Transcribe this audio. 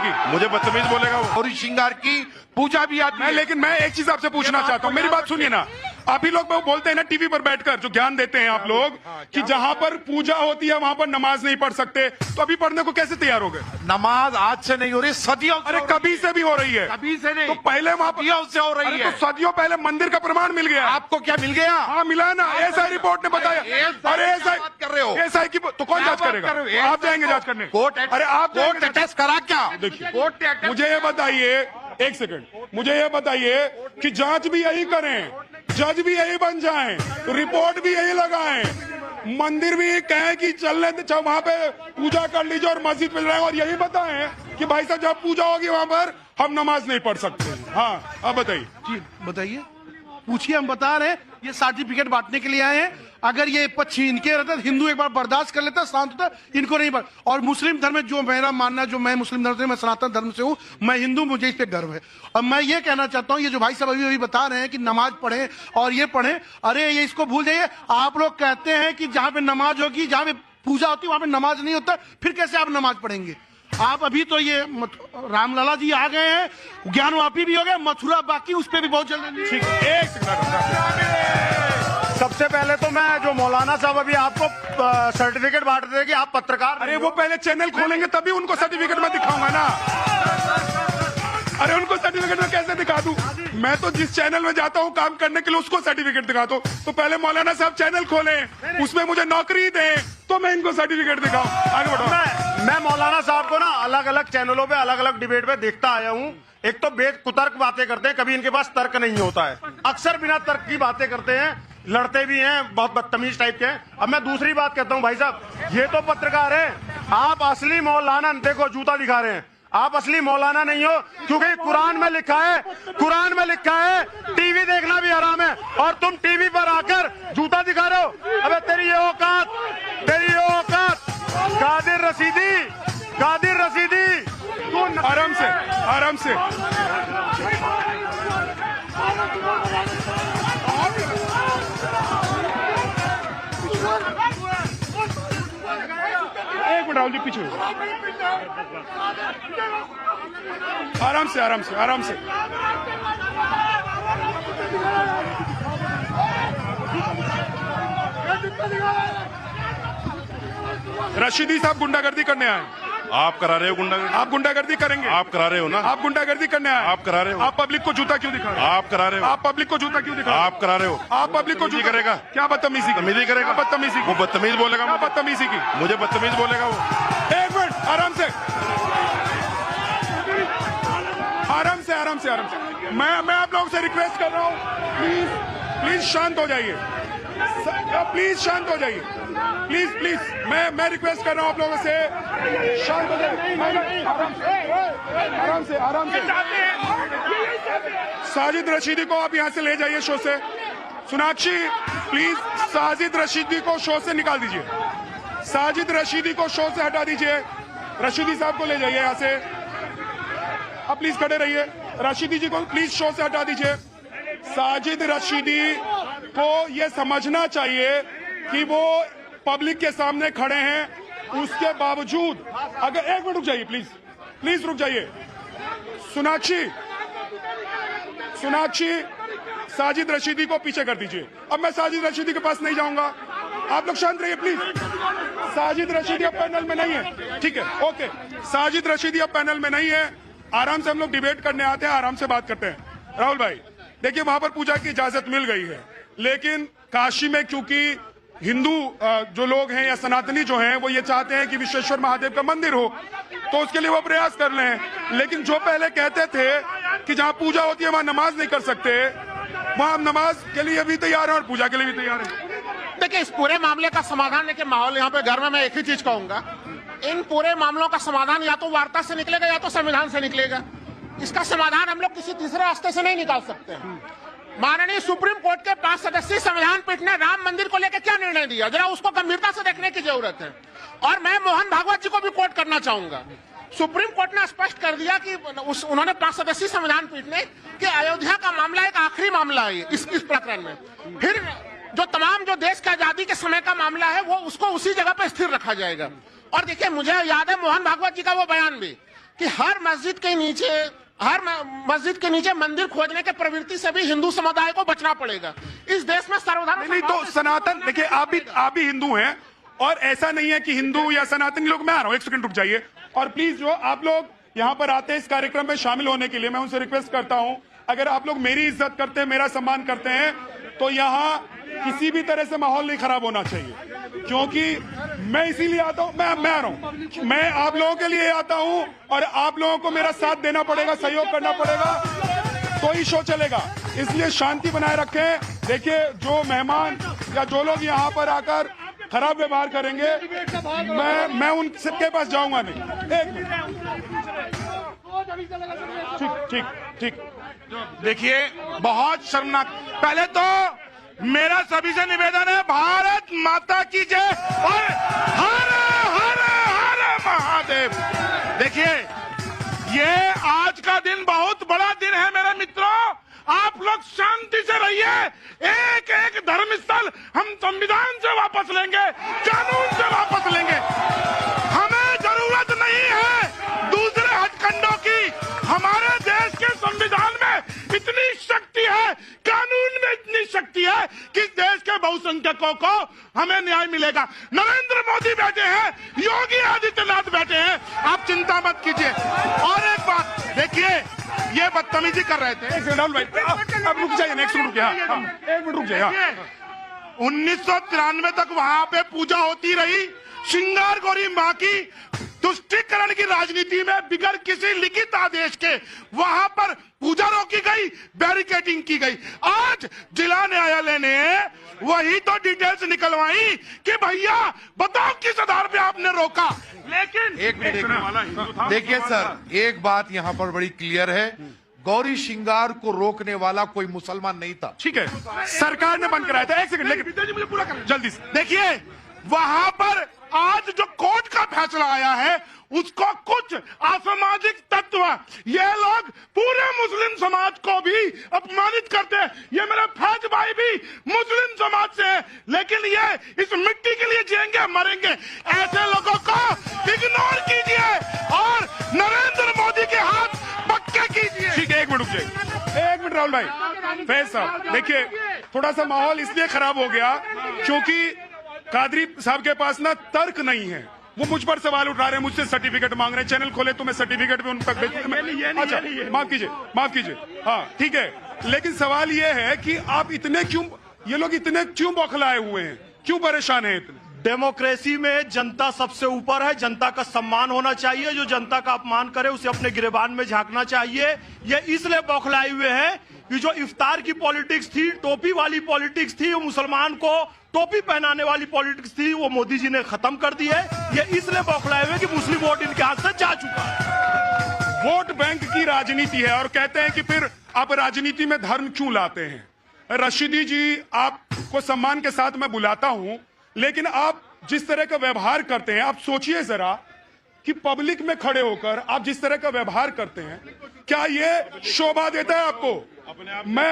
की, मुझे बदतमीज बोलेगा वो। और श्रृंगार की पूजा भी आती है। लेकिन मैं एक चीज आपसे पूछना चाहता हूँ, मेरी बात सुनिए ना। आप ही लोग बोलते हैं ना टीवी पर बैठकर, जो ज्ञान देते हैं आप लोग, कि जहां पर पूजा होती है वहां पर नमाज नहीं पढ़ सकते, तो अभी पढ़ने को कैसे तैयार हो गए? नमाज आज से नहीं हो रही, सदियों से। अरे कभी से भी हो रही है। कभी से नहीं, तो पहले वहां पर सदियों से हो रही है। तो सदियों पहले मंदिर का प्रमाण मिल गया। आपको क्या मिल गया? हाँ मिला ना, एसआई रिपोर्ट ने बताया। अरे एसआई कर रहे हो, एसआई की तो कौन जांच करेगा? आप जाएंगे जांच करने? कोर्ट। अरे आप कोर्ट अटैच करा क्या? देखिए, कोर्ट मुझे ये बताइए, एक सेकंड, मुझे ये बताइए कि जांच भी यही करें, जज भी यही बन जाएं, रिपोर्ट भी यही लगाएं, मंदिर भी कहें कि चलने वहां पे पूजा कर लीजिए और मस्जिद पे जाएं, और यही बताएं कि भाई साहब जब पूजा होगी वहां पर हम नमाज नहीं पढ़ सकते। हाँ अब बताइए। जी बताइए, पूछिए, हम बता रहे हैं। ये सर्टिफिकेट बांटने के लिए आए हैं। अगर ये पक्षी इनके रहता, हिंदू एक बार बर्दाश्त कर लेता, शांत होता, इनको नहीं। और मुस्लिम धर्म में जो मेरा मानना, जो मैं मुस्लिम धर्म से, मैं सनातन धर्म से हूँ, मैं हिंदू, मुझे इस पे गर्व है। और मैं ये कहना चाहता हूँ, ये जो भाई साहब अभी बता रहे हैं कि नमाज पढ़े और ये पढ़े, अरे ये इसको भूल जाइए। आप लोग कहते हैं कि जहाँ पे नमाज होगी, जहाँ पे पूजा होती है वहां पे नमाज नहीं होता, फिर कैसे आप नमाज पढ़ेंगे? आप अभी तो ये रामलला जी आ गए हैं, ज्ञानवापी भी हो गए, मथुरा बाकी, उस पर भी बहुत जल्दी। ठीक है, एक सेकंड। सबसे पहले तो मैं जो मौलाना साहब अभी आपको सर्टिफिकेट बांट रहे कि आप पत्रकार, अरे वो पहले चैनल खोलेंगे तभी उनको सर्टिफिकेट में दिखाऊंगा ना। अरे उनको सर्टिफिकेट में कैसे दिखा दूं? मैं तो जिस चैनल में जाता हूं काम करने के लिए उसको सर्टिफिकेट दिखाता हूं। तो पहले मौलाना साहब चैनल खोलें, उसमें मुझे नौकरी दें, तो मैं इनको सर्टिफिकेट दिखाऊं। आगे बढ़ो। मैं मौलाना साहब को ना अलग अलग चैनलों पे, अलग अलग डिबेट पे देखता आया हूँ। एक तो बेद कुतर्क बातें करते हैं, कभी इनके पास तर्क नहीं होता है, अक्सर बिना तर्क की बातें करते हैं, लड़ते भी हैं, बहुत बदतमीज टाइप के। अब मैं दूसरी बात कहता हूँ, भाई साहब ये तो पत्रकार है, आप असली मौलाना, देखो जूता दिखा रहे हैं, आप असली मौलाना नहीं हो, क्योंकि कुरान में लिखा है, कुरान में लिखा है टीवी देखना भी हराम है, और तुम टीवी पर आकर जूता दिखा रहे हो। अबे तेरी ये औकात, तेरी ये औकात। कादिर रशीदी, कादिर रशीदी, तू आराम से, आराम से। एक मिनट राहुल जी, पीछे आराम से, आराम से, आराम से। रशीदी साहब गुंडागर्दी करने आए। आप करा रहे हो गुंडागर्दी? आप गुंडागर्दी करेंगे? आप करा रहे हो ना? आप गुंडागर्दी करने आए। आप करा रहे हो? आप पब्लिक को जूता क्यों दिखा रहे हो? आप करा रहे हो? आप पब्लिक को जूता क्यों दिखा रहे हो? आप करा रहे हो? आप पब्लिक को जूता करेगा? क्या बदतमीजी की? बदतमीजी करेगा? बदतमीजी की? वो बदतमीज बोलेगा? क्या बदतमीजी की? मुझे बदतमीज बोलेगा वो। एक मिनट, आराम से, आराम से, आराम से, आराम से। मैं आप लोगों से रिक्वेस्ट कर रहा हूँ, प्लीज प्लीज शांत हो जाइए, प्लीज शांत हो जाइए, प्लीज प्लीज। मैं रिक्वेस्ट कर रहा हूँ आप लोगों से, शांत हो जाइए, आराम से, आराम से। साजिद रशीदी को आप यहाँ से ले जाइए शो से। सोनाक्षी प्लीज साजिद रशीदी को शो से निकाल दीजिए, साजिद रशीदी को शो से हटा दीजिए। रशीदी साहब को ले जाइए यहाँ से, आप प्लीज खड़े रहिए। रशीदी जी को प्लीज शो से हटा दीजिए। साजिद रशीदी को ये समझना चाहिए कि वो पब्लिक के सामने खड़े हैं, उसके बावजूद अगर, एक मिनट रुक जाइए प्लीज, प्लीज रुक जाइए। सोनाक्षी, सोनाक्षी साजिद रशीदी को पीछे कर दीजिए। अब मैं साजिद रशीदी के पास नहीं जाऊंगा, आप लोग शांत रहिए प्लीज। साजिद रशीदी अब पैनल में नहीं है, ठीक है, ओके। साजिद रशीदी अब पैनल में नहीं है, आराम से हम लोग डिबेट करने आते हैं, आराम से बात करते हैं। राहुल भाई देखिए, वहां पर पूजा की इजाजत मिल गई है, लेकिन काशी में क्योंकि हिंदू जो लोग हैं या सनातनी जो हैं वो ये चाहते हैं कि विश्वेश्वर महादेव का मंदिर हो, तो उसके लिए वो प्रयास कर रहे हैं। लेकिन जो पहले कहते थे कि जहां पूजा होती है वहां नमाज नहीं कर सकते, वहां हम नमाज के लिए भी तैयार हैं और पूजा के लिए भी तैयार हैं। देखिए, इस पूरे मामले का समाधान लेके माहौल यहाँ पे घर में मैं एक ही चीज कहूंगा, इन पूरे मामलों का समाधान या तो वार्ता से निकलेगा या तो संविधान से निकलेगा। इसका समाधान हम लोग किसी तीसरे रास्ते से नहीं निकाल सकते हैं। माननीय सुप्रीम कोर्ट के 5 सदस्यीय संविधान पीठ ने राम मंदिर को लेकर क्या निर्णय दिया, जरा उसको गंभीरता से देखने की जरूरत है। और मैं मोहन भागवत जी को भी कोट करना चाहूंगा। सुप्रीम कोर्ट ने स्पष्ट कर दिया कि उन्होंने 5 सदस्यीय संविधान पीठ ने कि अयोध्या का मामला एक आखिरी मामला है इस प्रकरण में। फिर जो तमाम जो देश की आजादी के समय का मामला है वो उसको उसी जगह पर स्थिर रखा जाएगा। और देखिए, मुझे याद है मोहन भागवत जी का वो बयान भी कि हर मस्जिद के नीचे मंदिर खोजने के प्रवृत्ति से भी हिंदू समुदाय को बचना पड़ेगा। इस देश में सर्वधर्म नहीं तो सनातन, देखिए आप भी हिंदू हैं, और ऐसा नहीं है कि हिंदू या सनातनी लोग, मैं आ रहा हूं, एक सेकंड रुक जाइए। और प्लीज जो आप लोग यहाँ पर आते हैं इस कार्यक्रम में शामिल होने के लिए, मैं उनसे रिक्वेस्ट करता हूँ, अगर आप लोग मेरी इज्जत करते हैं, मेरा सम्मान करते हैं, तो यहाँ किसी भी तरह से माहौल नहीं खराब होना चाहिए, क्योंकि मैं इसीलिए आता हूँ, मैं आ रहा हूँ, मैं आप लोगों के लिए आता हूँ, और आप लोगों को मेरा साथ देना पड़ेगा, सहयोग करना पड़ेगा, तो ही शो चलेगा। इसलिए शांति बनाए रखें। देखिए, जो मेहमान या जो लोग यहाँ पर आकर खराब व्यवहार करेंगे, मैं उन सबके पास जाऊंगा नहीं। एक मिनट, ठीक। देखिए, बहुत शर्मनाक। पहले तो मेरा सभी से निवेदन है, भारत माता की जय और हर हर हर महादेव। देखिए, ये आज का दिन बहुत बड़ा दिन है मेरे मित्रों। आप लोग शांति से रहिए। एक एक धर्मस्थल हम संविधान से वापस लेंगे, कानून से वापस लेंगे। हमें जरूरत नहीं है दूसरे हथकंडों की। हमारे देश के संविधान में इतनी शक्ति है, कानून में इतनी शक्ति है कि देश के बहुसंख्यकों को हमें न्याय मिलेगा। नरेंद्र मोदी बैठे हैं, योगी आदित्यनाथ बैठे हैं, आप चिंता मत कीजिए। और एक बात देखिए, ये बदतमीजी कर रहे थे। राहुल भाई, अब रुक जाइए, नेक्स्ट रुक जाइए, एक मिनट रुक जाइए। 1993 तक वहां पे पूजा होती रही। श्रृंगार गौरी मां की तुष्टीकरण की राजनीति में बिगड़ किसी लिखित आदेश के वहां पर पूजा रोकी गई, बैरिकेडिंग की गई। आज जिला न्यायालय ने वही तो डिटेल्स निकलवाई कि भैया बताओ किस आधार पे आपने रोका। लेकिन एक मिनट देखिए सर, एक बात यहाँ पर बड़ी क्लियर है, गौरी श्रृंगार को रोकने वाला कोई मुसलमान नहीं था। ठीक है, सरकार ने बंद कराया था। एक सेकंड, लेकिन मुझे पूरा करना जल्दी से। देखिए, वहां पर आज जो कोर्ट का फैसला आया है, उसको कुछ असामाजिक तत्व, ये लोग पूरे मुस्लिम समाज को भी अपमानित करते हैं। ये मेरा फैज भाई भी मुस्लिम समाज से है, लेकिन ये इस मिट्टी के लिए जिएंगे मरेंगे। ऐसे लोगों को इग्नोर कीजिए और नरेंद्र मोदी के हाथ पक्के कीजिए। ठीक है, एक मिनट रुक जाइए, एक मिनट राहुल भाई। फैज साहब, देखिए, थोड़ा सा माहौल इसलिए खराब हो गया क्योंकि कादरी साहब के पास ना तर्क नहीं है। वो मुझ पर सवाल उठा रहे हैं, मुझसे सर्टिफिकेट मांग रहे हैं। चैनल खोले तो मैं सर्टिफिकेट भी उन तक भेजूंगा। अच्छा, माफ कीजिए, हाँ ठीक है। लेकिन सवाल ये है कि आप ये लोग इतने क्यों बौखलाए हुए हैं, क्यों परेशान हैं इतने? डेमोक्रेसी में जनता सबसे ऊपर है, जनता का सम्मान होना चाहिए। जो जनता का अपमान करे उसे अपने गिरेबान में झांकना चाहिए। ये इसलिए बौखलाए हुए हैं कि जो इफ्तार की पॉलिटिक्स थी, टोपी वाली पॉलिटिक्स थी, वो मुसलमान को टोपी पहनाने वाली पॉलिटिक्स थी, वो मोदी जी ने खत्म कर दी है। ये इसलिए बौखलाए हुए कि मुस्लिम वोट इनके हाथ से जा चुका है। वोट बैंक की राजनीति है, और कहते हैं कि फिर आप राजनीति में धर्म क्यों लाते हैं? रशीदी जी, आपको सम्मान के साथ मैं बुलाता हूं, लेकिन आप जिस तरह का व्यवहार करते हैं, आप सोचिए जरा कि पब्लिक में खड़े होकर आप जिस तरह का व्यवहार करते हैं, क्या ये शोभा देता है आपको? मैं